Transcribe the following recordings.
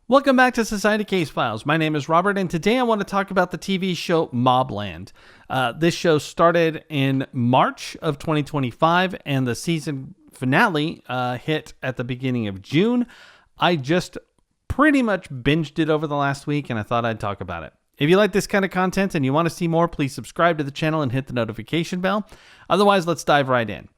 Welcome back to Society Case Files. My name is Robert, and today I want to talk about the TV show Mobland. This show started in March of 2025, and the season finale hit at the beginning of June. I just pretty much binged it over the last week, and I thought I'd talk about it. If you like this kind of content and you want to see more, please subscribe to the channel and hit the notification bell. Otherwise, let's dive right in.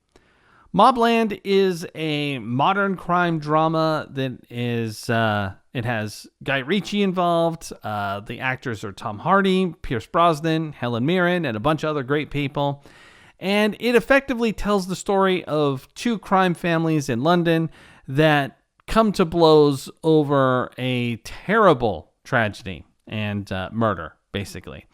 Mobland is a modern crime drama that is, it has Guy Ritchie involved. The actors are Tom Hardy, Pierce Brosnan, Helen Mirren, and a bunch of other great people. And it effectively tells the story of two crime families in London that come to blows over a terrible tragedy and murder, basically.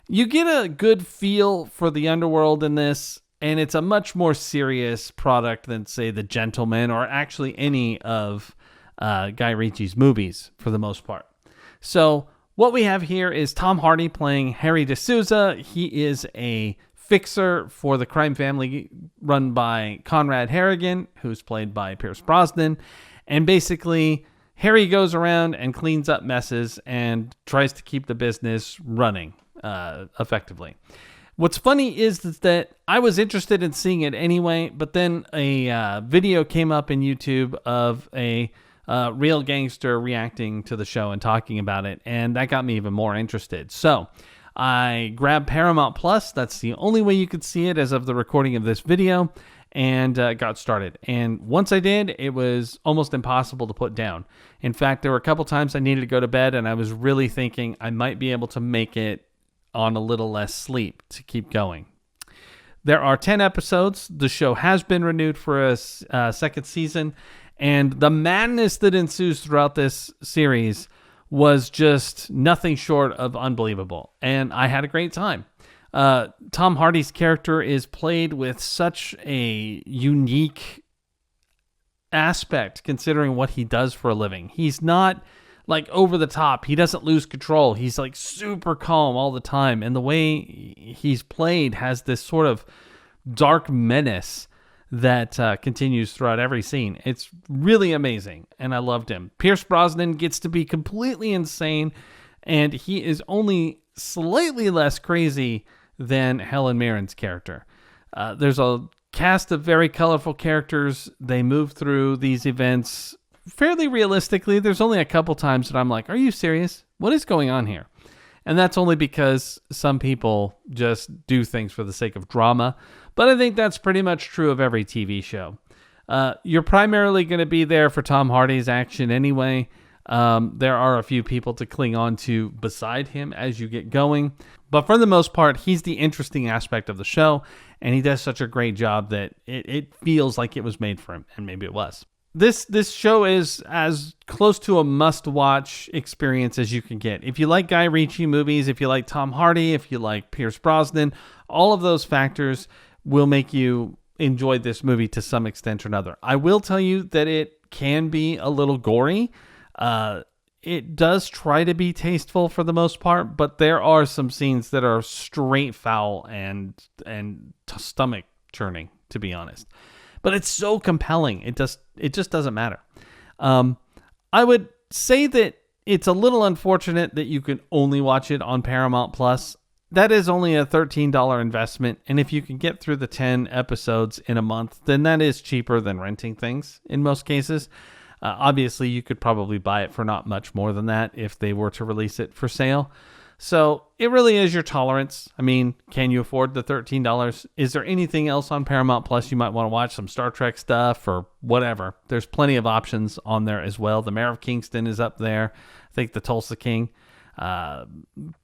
You get a good feel for the underworld in this, and it's a much more serious product than, say, The Gentleman or actually any of Guy Ritchie's movies for the most part. So what we have here is Tom Hardy playing Harry D'Souza. He is a fixer for the crime family run by Conrad Harrigan, who's played by Pierce Brosnan. And basically, Harry goes around and cleans up messes and tries to keep the business running effectively. What's funny is that I was interested in seeing it anyway, but then a video came up in YouTube of a real gangster reacting to the show and talking about it, and that got me even more interested. So I grabbed Paramount Plus. That's the only way you could see it as of the recording of this video, and got started. And once I did, it was almost impossible to put down. In fact, there were a couple times I needed to go to bed, and I was really thinking I might be able to make it on a little less sleep to keep going. There are 10 episodes. The show has been renewed for a second season, and the madness that ensues throughout this series was just nothing short of unbelievable, and I had a great time. Tom Hardy's character is played with such a unique aspect considering what he does for a living. He's not like over the top. He doesn't lose control. He's like super calm all the time. And the way he's played has this sort of dark menace that continues throughout every scene. It's really amazing. And I loved him. Pierce Brosnan gets to be completely insane. And he is only slightly less crazy than Helen Mirren's character. There's a cast of very colorful characters. They move through these events fairly realistically. There's only a couple times that I'm like, are you serious? What is going on here? And that's only because some people just do things for the sake of drama. But I think that's pretty much true of every TV show. You're primarily going to be there for Tom Hardy's action anyway. There are a few people to cling on to beside him as you get going. But for the most part, he's the interesting aspect of the show. And he does such a great job that it feels like it was made for him. And maybe it was. This show is as close to a must-watch experience as you can get. If you like Guy Ritchie movies, if you like Tom Hardy, if you like Pierce Brosnan, all of those factors will make you enjoy this movie to some extent or another. I will tell you that it can be a little gory. It does try to be tasteful for the most part, but there are some scenes that are straight foul and stomach churning, to be honest. But it's so compelling. It just doesn't matter. I would say that it's a little unfortunate that you can only watch it on Paramount Plus. That is only a $13 investment. And if you can get through the 10 episodes in a month, then that is cheaper than renting things in most cases. Obviously, you could probably buy it for not much more than that if they were to release it for sale. So it really is your tolerance. I mean, can you afford the $13? Is there anything else on Paramount Plus you might want to watch? Some Star Trek stuff or whatever. There's plenty of options on there as well. The Mayor of Kingston is up there. I think the Tulsa King.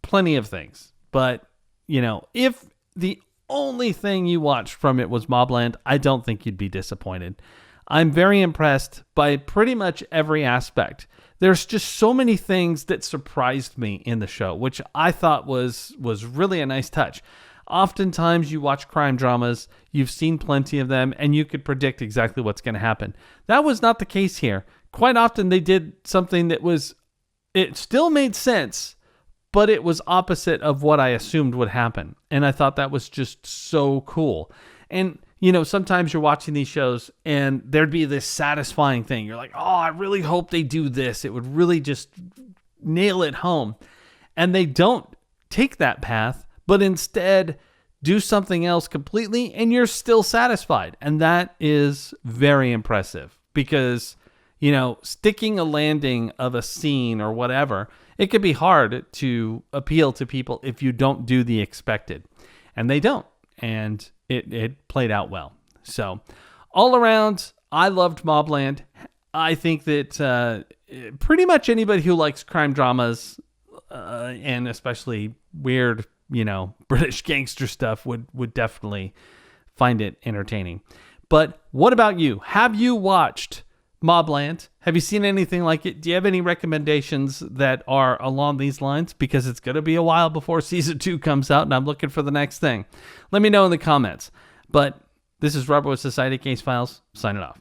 Plenty of things. But, you know, if the only thing you watched from it was Mobland, I don't think you'd be disappointed. I'm very impressed by pretty much every aspect. There's just so many things that surprised me in the show, which I thought was really a nice touch. Oftentimes you watch crime dramas, you've seen plenty of them, and you could predict exactly what's going to happen. That was not the case here. Quite often they did something that it still made sense, but it was opposite of what I assumed would happen. And I thought that was just so cool. And sometimes you're watching these shows and there'd be this satisfying thing. You're like, oh, I really hope they do this. It would really just nail it home. And they don't take that path, but instead do something else completely, and you're still satisfied. And that is very impressive because, sticking a landing of a scene or whatever, it could be hard to appeal to people if you don't do the expected. And they don't. And it played out well. So all around, I loved Mobland. I think that pretty much anybody who likes crime dramas and especially weird, British gangster stuff would definitely find it entertaining. But what about you? Have you watched Mobland? Have you seen anything like it? Do you have any recommendations that are along these lines? Because it's going to be a while before season 2 comes out, and I'm looking for the next thing. Let me know in the comments. But this is Robert with Society Case Files, signing off.